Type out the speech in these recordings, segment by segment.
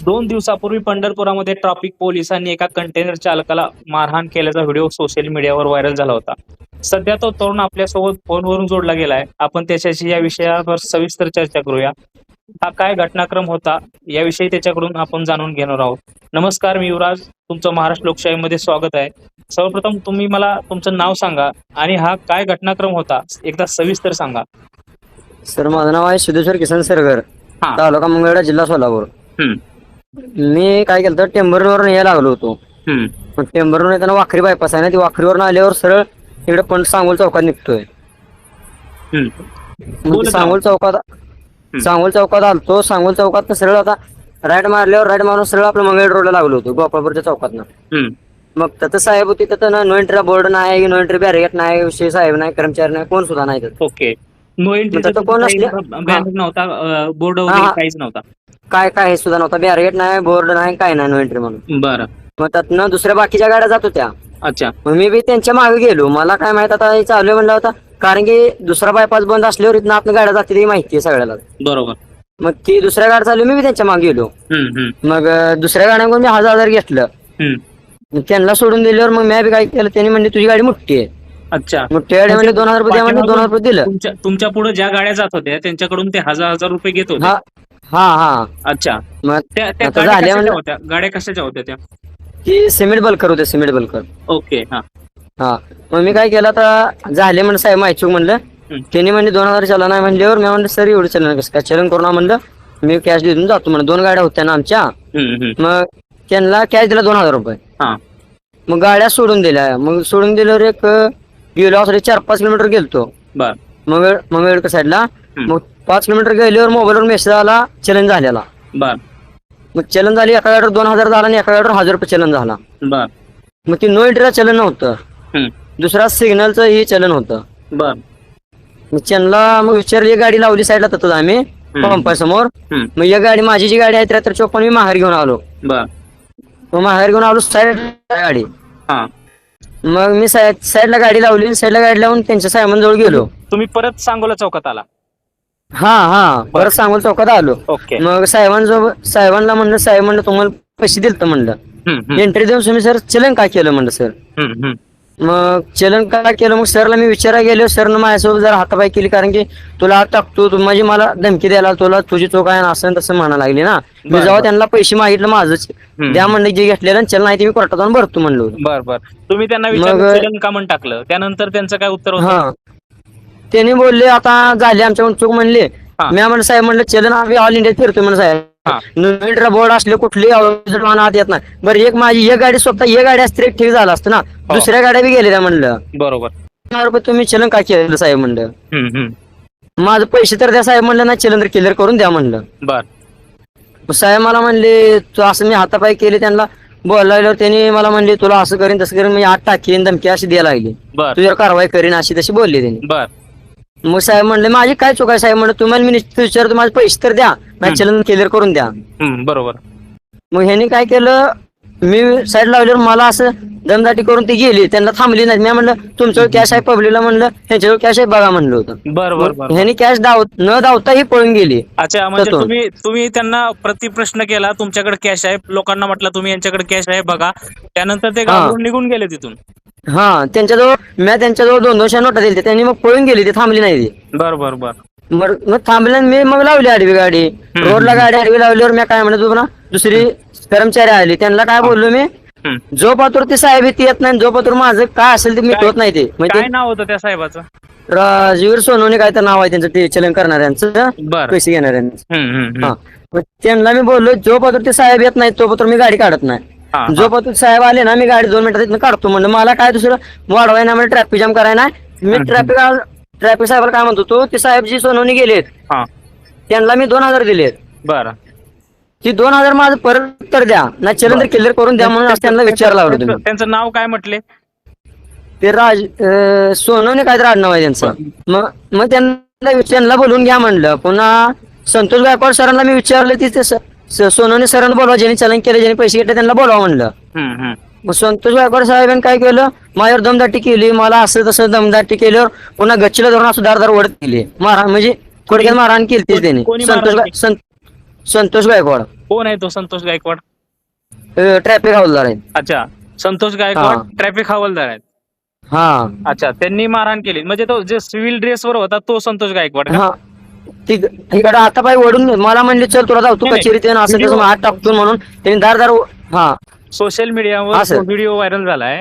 2 दिवसापूर्वी पंढरपुरामध्ये ट्रॅफिक पोलिसांनी एका कंटेनर चालकाला मारहाण केल्याचा व्हिडिओ सोशल मीडियावर व्हायरल झाला होता. सध्या तो तरुण आपल्यासोबत फोनवरून जोडला गेलाय. आपण त्याच्याशी या विषयावर सविस्तर चर्चा करूया. हा काय घटनाक्रम होता याविषयी त्याच्याकडून आपण जाणून घेणार आहोत. नमस्कार, मी युवराज, तुमचं महाराष्ट्र लोकशाहीमध्ये स्वागत आहे. सर्वप्रथम तुम्ही मला तुमचं नाव सांगा आणि हा काय घटनाक्रम होता एकदा सविस्तर सांगा. सर, माझं नाव आहे सिद्धेश्वर किसन सरगर, हा. तालुका मंगळवेढा, जिल्हा सोलापूर. हम्म, मी काय केलं तर टेंभुर्णीवरून यायला लागलो होतो. हम्म, पण टेंभुर्णीवरून येताना वाखरी बायपास आहे ना, ती वाखरीवरून आल्यावर सरळ इकडे पण सांगोल चौकात निघतोय. हम्म. मग सांगोल चौकात आलतो. सांगोल चौकात सरळ आता राईट मारल्यावर राईट मारून सरळ आपलं मंगळवेढा रोडला लागलो होतो, गोपाळपूरच्या चौकातनं. हम्म. मग तिथं साहेब होती, तिथं नो एंट्री बोर्ड नाही, नो एंट्री बॅरिगेट नाही, विषय साहेब नाही, कर्मचारी नाही, कोण सुद्धा नाही तिथं. ओके. नो एंट्री तिथं कोण असले? बॅनर नव्हता, बोर्ड वगैरे काहीच नव्हता. काय हे सुद्धा नव्हता, बॅरिगेट नाही, बोर्ड नाही, काय नाही, नो एंट्री म्हणून. बरं. मग त्यातनं दुसऱ्या बाकीच्या गाड्या जात होत्या. अच्छा. मग मी बी त्यांच्या मागे गेलो. मला काय माहित आता हे चालू आहे म्हणलं होता, कारण की दुसरा बायपास बंद असल्यावर इथनं आपण गाड्या जाते ती माहिती आहे सगळ्याला. बरोबर. मग ती दुसऱ्या गाडी चालू, मी बी त्यांच्या मागे गेलो. हम्म, मग दुसऱ्या गाड्यांकडून मी 1000 घेतलं. हम्म. मग त्यांना सोडून दिल्यावर मग मी बी काय केलं, त्यांनी म्हणले तुझी गाडी मोठी आहे. अच्छा. मग त्या गाडी म्हणले 2000 रुपये द्या, म्हणले 2000 रुपये दिलं. तुमच्या पुढे ज्या गाड्या जात होत्या त्यांच्याकडून ते 1000 रुपये घेत होते. हा. अच्छा. मग त्या आता गाड्या झाल्या कशाच्या होत्या? गाड्या कशाच्या होत्या त्या? ती सिमेंट बल्कर होते, सिमेंट बल्कर. ओके. हा. मग मी काय केलं, आता झाले म्हणलं साहेब माहिती म्हणलं. त्यांनी म्हणले 2000 चलन नाही म्हणल्यावर मी म्हणलं सर एवढं चलन कसं काय, चलन करून म्हणलं मी कॅश देऊन जातो म्हणलं. 2 गाड्या होत्या ना आमच्या. मग त्यांना कॅश दिला 2000 रुपये. मग गाड्या सोडून दिल्या. मग सोडून दिल्यावर एक गेलो असं 4-5 किलोमीटर गेलतो. बर. मंगळवेढ साईडला. मग 5 किलोमीटर गेल्यावर मोबाईलवर मेसेज आला चलन झालेला. बर. मग चलन झाली, एका गाडीवर 2000 झाला आणि एका गाडीवर 1000 रुपये चलन झाला. बर. मग ती नो एंट्रीला चलन नव्हतं, दुसरा सिग्नलचं ही चलन होतं. बर. मग त्यांना मग विचारली, गाडी लावली साईडला तसंच आम्ही पंपासमोर. मग एक गाडी, माझी जी गाडी आहे 7354, मी माहेर घेऊन आलो. बर. मग माहेर घेऊन आलो साईड गाडी. हा. मग मी साईडला गाडी लावली, साईडला गाडी लावून त्यांच्या साहेबांजवळ गेलो. तुम्ही परत सांगोला चौकात आला? हा परत सांगोल चौकात आलो. ओके. मग साहेबांना म्हणलं, साहेब म्हणलं तुम्हाला पैसे दिलत म्हणलं, एंट्री देऊन तुम्ही सर चलन काय केलं म्हणलं सर. मग चलन काय केलं, मग सरला मी विचारायला गेलो. सरनं माझ्यासोबत जरा हातापाय केली, कारण की तुला आत टाकतो म्हणजे मला धमकी द्यायला, तुला तुझी चूक आहे असं तसं म्हणा लागली ना. मी जेव्हा त्यांना पैसे मागितलं माझंच द्या म्हणलं, जे घेतलेलं चलन नाही ते मी कोर्टात जाऊन भरतो म्हणलो. बर. तुम्ही त्यांना विचारलं चलन का म्हणून टाकलं, त्यानंतर त्यांचं काय उत्तर होतं? त्यांनी बोलले आता झाले आमच्याकडून चूक म्हणले. मी म्हणलं साहेब म्हणलं चलन आम्ही ऑल इंडिया फिरतोय म्हणलं साहेब, नो बोर्ड असले कुठली आत येत नाही. बरं एक माझी एक गाडी स्वतः एक गाडी असते ठीक झालं असतं ना, दुसऱ्या गाड्या बी गेलेल्या म्हणलं. बरोबर. 1000 रुपये तुम्ही चलन काय केलं साहेब म्हणलं. माझं पैसे तर द्या साहेब म्हणलं, ना चलन तर क्लिअर करून द्या म्हणलं. बर. साहेब मला म्हणले तू असं, मी हातापाय केले त्यांना बोलायला. त्यांनी मला म्हणले तुला असं करीन तसं करीन, मी आत टाकीन धमकी अशी द्यायला लागली, तुझ्यावर कारवाई करीन अशी तशी बोलली त्यांनी. बर. मग साहेब म्हणले माझी काय चूक आहे साहेब म्हणलं, तुम्हाला मी विचारतो माझे पैसे तर द्या, माझं चलन क्लिअर करून द्या. बरोबर. मग ह्यांनी काय केलं, मी साईड लावल्यावर मला असं दमदाटी करून ती गेली, त्यांना थांबली नाही. मी म्हणलं तुमच्यावर कॅश आहे पब्लिकला म्हणलं, ह्यांच्यावर कॅश आहे बघा म्हणलं होतं. बरोबर. ह्यांनी कॅश न दावता ही पळून गेली. अच्छा, म्हणजे तुम्ही त्यांना प्रतिप्रश्न केला, तुमच्याकडे कॅश आहे, लोकांना म्हटलं तुम्ही यांच्याकडे कॅश आहे बघा, त्यानंतर ते घाबरून निघून गेले तिथून. त्यांच्याजवळ 200 नोटा दिली, त्यांनी मग पळून गेली, ते थांबली नाही ती. बर. मग थांबले, मी मग लावली आडवी गाडी रोडला. गाडी आडवी लावल्यावर मी काय म्हणत होतो ना, दुसरी कर्मचारी आली, त्यांना काय बोललो मी, जो पात्र ते साहेब येत नाही, जो पात्र माझं काय असेल ते मी होत नाही. ते काय नाव होतं त्या साहेबाचं? राजवीर सोनवणे काय तर नाव आहे त्यांचं, ते चलन करणाऱ्यांचं, पैसे घेणाऱ्यांचं. त्यांना मी बोललो जो पात्र ते साहेब येत नाही तो पात्र मी गाडी काढत नाही. जो पात्र साहेब आले ना, मी गाडी 2 मिनिटात काढतो म्हणलं. मला काय दुसरं वाढवाय ना, मला ट्रॅफिक जाम करायला नाही. मी ट्रॅफिक साहेबाला काय म्हणतो तो, ते साहेब जी सोनवणे गेलेत त्यांना मी 2000 दिलेत. बरं. ती 2000 माझं परत तर द्या, नाही चलन तर क्लिअर करून द्या म्हणून त्यांना विचारला लावलं तुम्ही. त्यांचं नाव काय म्हटले? ते सोनवणे काय तर आडनाव आहे त्यांचं. मग त्यांना बोलून घ्या म्हणलं. पुन्हा संतोष गायकवाड सरांना मी विचारलं, ती सोनवणे सरांना बोलवा, ज्यांनी चलन केलं, ज्यांनी पैसे घेतले त्यांना बोलवा म्हणलं. मग संतोष गायकवाड साहेबांनी काय केलं, माझ्यावर दमदाटी केली, मला असं तसं दमदाटी केल्यावर पुन्हा गच्चीला धरून असं दार ओढत केली, मारहाण म्हणजे थोडक्यात मारहाण केली त्यांनी. संतोष गायकवाड. कोण आहे तो संतोष गायकवाड? ट्रॅफिक हवालदार आहे. अच्छा, संतोष गायकवाड ट्रॅफिक हवालदार आहेत. हा अच्छा, त्यांनी मारहाण केली म्हणजे तो जे सिव्हिल ड्रेसवर होता तो संतोष गायकवाड का? हा इकडे आता पाय ओढून मला म्हणले चल तुला जाऊ तू नाही, कचेरीत येऊन असं व्हिडिओ- तसं हात टाकतो म्हणून त्यांनी दार हा सोशल मीडियावर हा, सर. व्हिडिओ व्हायरल झालाय.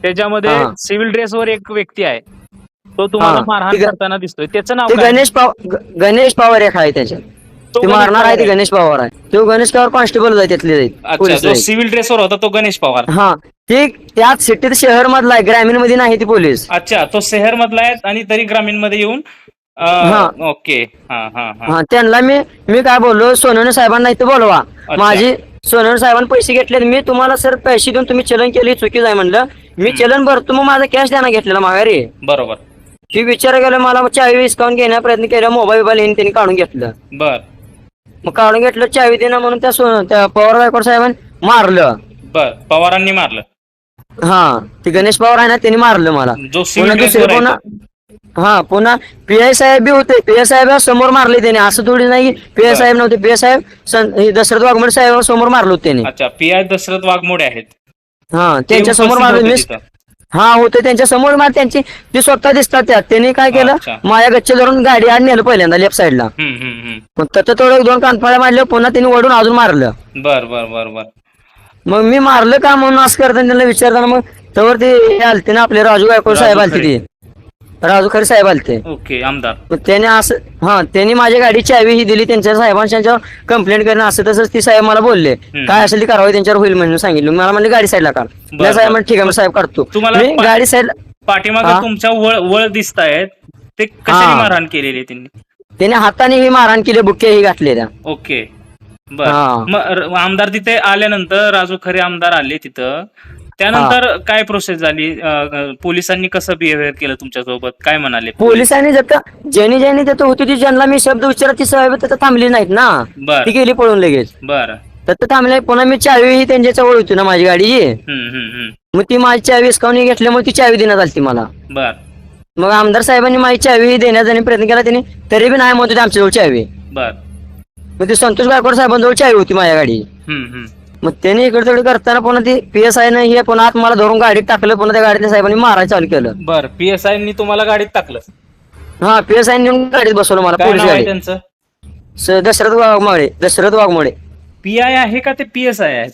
त्याच्यामध्ये हा. सिव्हिल ड्रेसवर एक व्यक्ती आहे, तो तुम्हाला हा, मारहाण ठीक आहे. करताना दिसतोय. त्याचं नाव ते काय? गणेश पवार एक आहे त्याच्यात. तो ते गणेश मारणार आहे पवार ते आहे. गणेश पवार आहे. तो गणेश पवार कॉन्स्टेबल आहे त्यातले अच्छा, पोलीस जो सिव्हिल ड्रेसवर होता तो गणेश पवार. हा ते त्याच सिटीत शहर मधला आहे, ग्रामीण मध्ये नाही ती पोलीस. अच्छा, तो शहर मधला आहे आणि तरी ग्रामीण मध्ये येऊन हा. ओके. हा हा हा. हा त्यांना मी काय बोललो सोनवणे साहेबांना इथे बोलवा. माझी सोनवणे साहेबांनी पैसे घेतले, मी तुम्हाला सर पैसे देऊन तुम्ही चलन केली चुकी जाय म्हणलं. मी चलन भरतो मग माझा कॅश द्याना घेतलेला माघारी. बरोबर. ती विचार केला मला चावी विस्कावून घेण्याचा प्रयत्न केला, मोबाईल त्यांनी काढून घेतलं. बर. मग काढून घेतलं चावी देणं म्हणून त्या पवार गायकवाड साहेबांनी मारलं. बर, पवारांनी मारलं. हा ते गणेश पवार आहे ना त्यांनी मारलं मला. जो पुन्हा सिव्हिल दुसरे ड्रेसवर पुन्हा आहे हा पुन्हा पीआय साहेब बी होते. पीआय साहेब समोर मारले त्याने, असं थोडी नाही पीआय साहेब नव्हते. पीआय साहेब दशरथ वाघमोडे साहेब समोर मारलो त्याने. अच्छा, पी.आय. दशरथ वाघमोडे आहेत. हा त्यांच्या समोर उपस्थित मारलो होते मी. तिथं. हा होते त्यांच्या समोर मार त्यांची ती स्वतः दिसतात त्यात. त्यांनी काय केलं अच्छा. माया गच्चे धरून गाडी आड नेलं पहिल्यांदा लेफ्ट साईडला. मग त्याचं थोडं 2 कानफाळ्या मारल्या, पुन्हा त्यांनी वडून अजून मारलं. बर बर बर बर. मग मी मारलं का म्हणून असं करताना त्यांना विचारताना मग तवर ते आलते ना आपले राजू गायकवाड राजू साहेब आलते खरे. ते राजू खरे साहेब आलते. ओके, आमदार. मग त्याने असं त्यांनी माझ्या गाडी चावी ही दिली त्यांच्या साहेबांच्या कंप्लेंट करणं असं तसंच ती साहेब मला बोलले काय असेल ती कारवाई त्यांच्यावर होईल म्हणून सांगितलं. मला म्हणले गाडी साईडला काढ. बरं, साहेब बरं. म्हणजे ठीक आहे साहेब काढतो. तुम्हाला मी गाडी साईड पाठीमागे हा? तुमच्या वळ दिसत आहेत ते कशाने मारहाण केलेली त्यांनी? त्याने हाताने ही मारहाण केली, बुक्के ही घातलेल्या. ओके, बर. हा. मग आमदार तिथे आल्यानंतर राजू खरे आमदार आले तिथं, त्यानंतर काय प्रोसेस झाली? पोलिसांनी कसं बिहेवियर केलं तुमच्यासोबत? काय म्हणाले पोलिसांनी ज्यांनी तिथं होती ती ज्यांना मी शब्द उच्चारत ती साहेब तिथं थांबली नाहीत ना. बर ती गेली पळून लगेच. बर. तर थांबले. पुन्हा मी चावी ही त्यांच्या जवळ होती ना माझी गाडीची. मग ती माझी चावी हिसकावून घेतल्यामुळे ती चावी देण्यात आली मला. बर. मग आमदार साहेबांनी माझी चावी देण्याचा प्रयत्न केला त्यांनी, तरी बी नाही म्हणत होते आमच्याजवळ चावी. बर. मग ते संतोष गायकवाड साहेबांजवळ चावी होती माझ्या गाडी. मग त्यांनी इकडे तिकडे करताना पुन्हा ती PSI ने हे पुन्हा आत मला धरून गाडीत टाकलं. पुन्हा त्या गाडीतल्या साहेबांनी मारायला चालू केलं. बर, PSI तुम्हाला गाडीत टाकलं? हा PSI नेऊन गाडीत बसवलं मला. काय पोलीस नाव आहे गाडी त्यांचं? दशरथ वाघमोडे. PI आहे का ते PSI आहेत?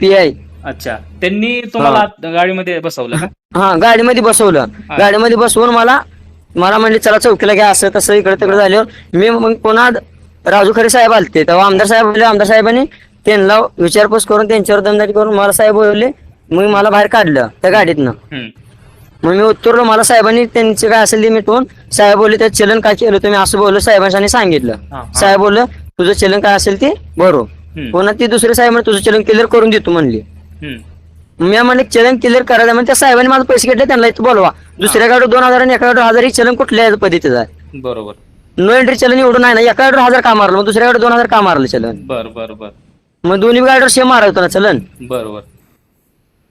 PI. अच्छा, त्यांनी तुम्हाला गाडीमध्ये बसवलं का? हा गाडीमध्ये बसवलं. गाडीमध्ये बसवून मला म्हणले चला चौकीला घ्या. असं तसं इकडे तिकडे झाल्यावर मी मग पुन्हा राजू खरे साहेब आलते तेव्हा आमदार साहेब बोलले. आमदार साहेबांनी त्यांना विचारपूस करून त्यांच्यावर दमदाटी करून मला साहेब बोलले. मग मला बाहेर काढलं त्या गाडीतनं. मग मी उत्तरलो. मला साहेबांनी त्यांचे काय असेल ते मिटवून साहेब बोलले त्यात चलन काय केलं तुम्ही असं बोललो. साहेबांनी सांगितलं. साहेब बोललं तुझं चलन काय असेल ते भरो. पुन्हा ती दुसरे साहेब तुझं चलन क्लिअर करून देतो म्हणली. मी म्हणले चलन क्लिअर करायला म्हणजे त्या साहेबांनी माझे पैसे घेतले त्यांना इथं बोलवा. दुसऱ्या गाडी 2000 आणि एका गाडी 1000 चलन कुठल्या पद्धतीचं आहे? बरोबर. नो एंट्री चलन एवढं नाही ना. एका गाडीवर 1000 का मारलं, मग दुसऱ्या गाडीवर 2000 का मारलं चलन? बर बर बर. मग दोन्ही गाडीवर सेम मारायचं ना चलन. बरोबर.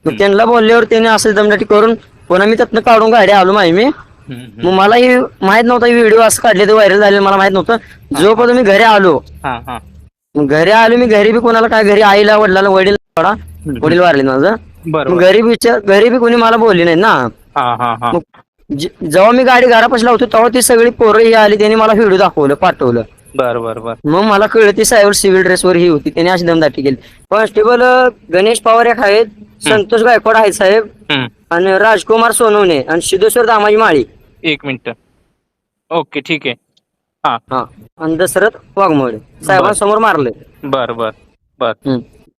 मग त्यांना बोलल्यावर त्यांनी असं दमदाटी करून पुन्हा मी त्यातनं काढून गाडी आलो मी. मग मला ही माहित नव्हता व्हिडिओ असं काढले ते व्हायरल झाले मला माहित नव्हतं. जोपर्यंत मी घरी आलो घरी आलो मी घरी बी कोणाला काय घरी आईला वडिलाला वडील वारले माझं. घरी बी कोणी मला बोलली नाही ना. जेव्हा मी गाडी घरापाशी लावतो तेव्हा ती सगळी पोरं ही आली त्यांनी मला व्हिडिओ दाखवलं पाठवलं. बर बर बर. मग मला कळलं ती साहेब सिव्हिल ड्रेसवर ही होती. त्यांनी अशी दमदाटी केली. कॉन्स्टेबल गणेश पवार एक आहेत, संतोष गायकवाड आहेत साहेब, आणि राजकुमार सोनवणे आणि सिद्धेश्वर दामाजी माळी. 1 मिनिट. ओके, ठीक आहे. हा आणि दशरथ वाघमोडे साहेबांसमोर मारले. बर बर बर.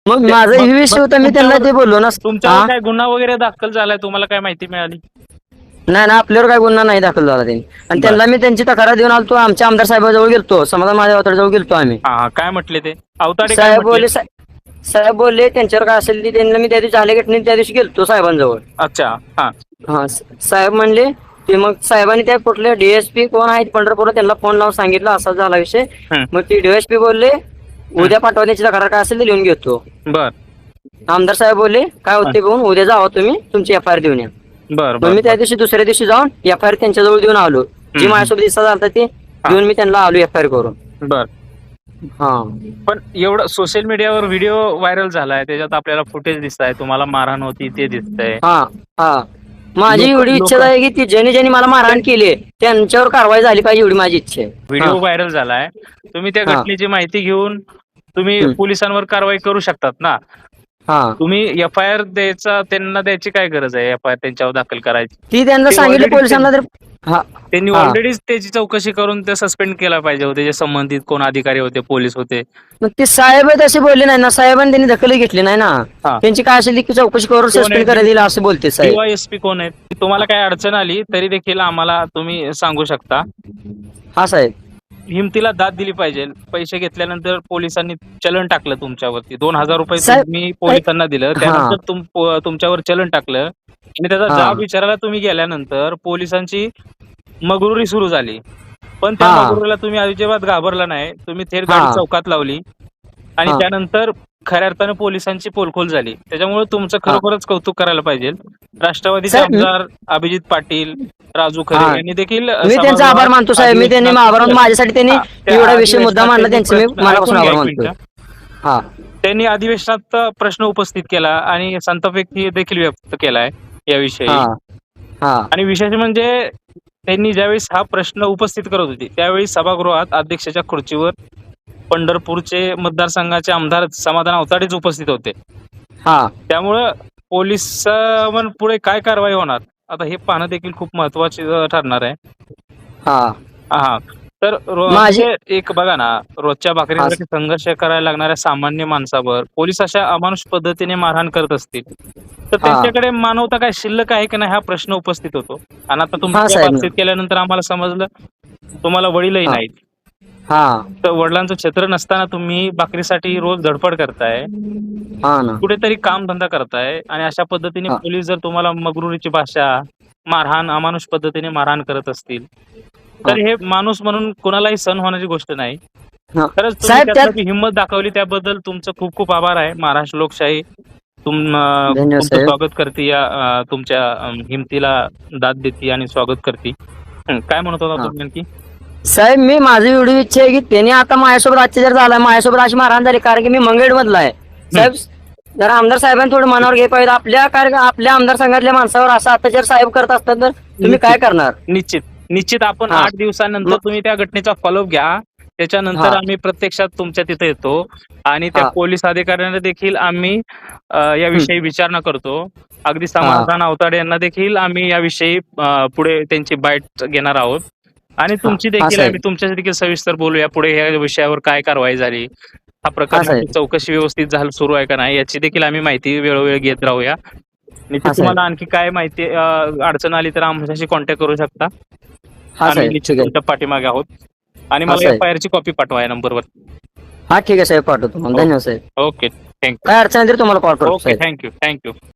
मग माझा ही विषय होता. मी त्यांना ते बोललो ना. तुमच्यावर काय गुन्हा वगैरे दाखल झालाय? तुम्हाला काय माहिती मिळाली? नाही ना आपल्यावर काय गुन्हा नाही दाखल झाला त्यांनी. आणि त्यांना मी त्यांची तक्रार देऊन आलतो. आमच्या आमदार साहेबाजवळ गेलतो, समाधान माझ्या अवताराजवळ गेलतो आम्ही. काय म्हटले ते अवताडे? साहेब बोलले त्यांच्यावर काय असेल ते त्यांना मी त्या दिवशी झाले घटने त्या दिवशी गेलतो साहेबांजवळ. अच्छा. हा साहेब म्हणले ते मग साहेबांनी त्या कुठल्या DSP कोण आहेत पंढरपूरला त्यांना फोन लावून सांगितलं असा झाला विषय. मग ती DSP बोलले उद्या पाठवण्याची तक्रार काय असेल ते लिहून घेतो. बर. आमदार साहेब बोलले काय होते बघून उद्या जावा तुम्ही तुमची FIR देऊन या. बर. मग मी त्या दिवशी दुसऱ्या दिवशी जाऊन FIR त्यांच्याजवळ देऊन आलो. जी माझ्यासोबत दिसत झाला ते देऊन मी त्यांना आलो FIR करून. बर. हा पण एवढं सोशल मीडियावर व्हिडिओ व्हायरल झालाय, त्याच्यात आपल्याला फुटेज दिसत आहे, तुम्हाला मारहाण होती ते दिसतंय. हा हा माझी लोक एवढी लोक इच्छा आहे की ती ज्याने माला मारहाण केली त्यांच्यावर कारवाई झाली पाहिजे, एवढी माझी इच्छा आहे. व्हिडिओ व्हायरल झालाय, तुम्ही त्या हा घटनेची माहिती घेऊन तुम्ही हम्म. पोलिसांवर कारवाई करू शकतात ना. हा तुम्ही FIR त्यांना द्यायची काय गरज आहे, FIR त्यांच्यावर दाखल करायची? ती त्यांना ते सांगितलं ऑलरेडी पोलिसांना तर हा त्यांनी हा ऑलरेडीच त्याची चौकशी करून ते सस्पेंड केला पाहिजे होते, जे संबंधित कोण अधिकारी होते, पोलीस होते. मग ते साहेब तसे बोलले नाही ना, साहेबांनी त्यांनी दखल घेतली नाही ना. हा. त्यांची काय असेल की चौकशी करून कोण आहे? सस्पेंड करायला दिलं असं बोलते साहेब. DYSP कोण आहेत? तुम्हाला काय अडचण आली तरी देखील आम्हाला तुम्ही सांगू शकता. हा साहेब. हिमतीला दाद दिली पाहिजे. पैसे घेतल्यानंतर पोलिसांनी चलन टाकलं तुमच्यावरती, 2,000 रुपये साहेब, तुम्ही पोलिसांना दिलं, हा. त्यानंतर तुमच्यावर चलन टाकलं आणि त्याचा हा. जाब विचारायला तुम्ही गेल्यानंतर पोलिसांची मगरुरी सुरू झाली. पण त्या हा. मगरुरीला तुम्ही अजिबात घाबरला नाही. तुम्ही थेट हा. गाडी चौकात लावली आणि हा. त्यानंतर खऱ्या अर्थानं पोलिसांची पोलखोल झाली. त्याच्यामुळे तुमचं हा. खरोखरच कौतुक करायला पाहिजे. राष्ट्रवादीचे साहेब, आमदार अभिजित पाटील, राजू खरे हा. यांनी देखील मी त्यांचा आभार मानतो साहेब. मी त्यांनी आभार माझ्यासाठी त्यांनी एवढा विषय मुद्दा मांडला, त्यांचे मी मनापासून आभार मानतो. हा त्यांनी अधिवेशनात प्रश्न उपस्थित केला आणि संताप व्यक्ती देखील व्यक्त केलाय याविषयी. हा हा आणि विशेष म्हणजे त्यांनी ज्यावेळेस हा प्रश्न उपस्थित करत होते त्यावेळी सभागृहात अध्यक्षाच्या खुर्चीवर पंढरपूरचे मतदारसंघाचे आमदार समाधान अवताडेच उपस्थित होते. हा त्यामुळं पोलिसांवर पुढे काय कारवाई होणार आता हे पाहणं देखील खूप महत्वाचे ठरणार आहे. हा हा तर म्हणजे एक बघा ना, रोजच्या भाकरीसाठी संघर्ष करायला लागणाऱ्या सामान्य माणसावर पोलीस अशा अमानुष पद्धतीने मारहाण करत असतील तर त्यांच्याकडे मानवता काय शिल्लक आहे की नाही हा प्रश्न उपस्थित होतो. आणि आता तुमच्या बाबतीत केल्यानंतर आम्हाला समजलं तुम्हाला वडीलही नाहीत. तर वडिलांचं छत्र नसताना तुम्ही भाकरीसाठी रोज धडपड करताय, कुठेतरी काम धंदा करताय आणि अशा पद्धतीने पोलीस जर तुम्हाला मगरुरीची भाषा, मारहाण, अमानुष पद्धतीने मारहाण करत असतील तर हे माणूस म्हणून कोणालाही सहन होण्याची गोष्ट नाही. खरंच तुम्ही त्यासाठी हिंमत दाखवली त्याबद्दल तुमचं खूप खूप आभार आहे. महाराष्ट्र लोकशाही तुमचं स्वागत करते, या तुमच्या हिमतीला दाद देते आणि स्वागत करते. काय म्हणत होता तुम्ही नेमकी? साहेब मी माझी एवढी इच्छा आहे की त्यांनी आता माझ्यासोबत अत्याचार झालाय, माझ्यासोबत अशी मारहाण झाली, कारण की मी मंगेड मधला आहे साहेब. जरा आमदार साहेबांनी थोडं मनावर घे पाहिजे. आपल्या आमदार संघातल्या माणसावर असा अत्याचार साहेब करत असतात तर तुम्ही काय करणार? निश्चित आपण 8 दिवसानंतर तुम्ही त्या घटनेचा फॉलोअप घ्या. त्याच्यानंतर आम्ही प्रत्यक्षात तुमच्या तिथे येतो आणि त्या पोलीस अधिकाऱ्यांना देखील आम्ही याविषयी विचारणा करतो. अगदी समाधान अवताडे यांना देखील आम्ही याविषयी पुढे त्यांची बाईट घेणार आहोत आणि तुमची देखील आम्ही तुमच्याशी देखील सविस्तर बोलूया पुढे या विषयावर काय कारवाई झाली, हा प्रकरणाची चौकशी व्यवस्थित सुरू आहे का नाही याची देखील आम्ही माहिती वेळोवेळी घेत राहूया. निश्चित तुम्हाला आणखी काय माहिती अडचण आली तर आमच्याशी कॉन्टॅक्ट करू शकता. आम्ही निश्चित तुमच्या पाठीमागे आहोत आणि मला FIR ची कॉपी पाठवा या नंबरवर. हा ठीक आहे साहेब, पाठवतो. धन्यवाद साहेब. Okay, thank you. काय अडचण आहे तर तुम्हाला कॉल करतो. Okay, thank you.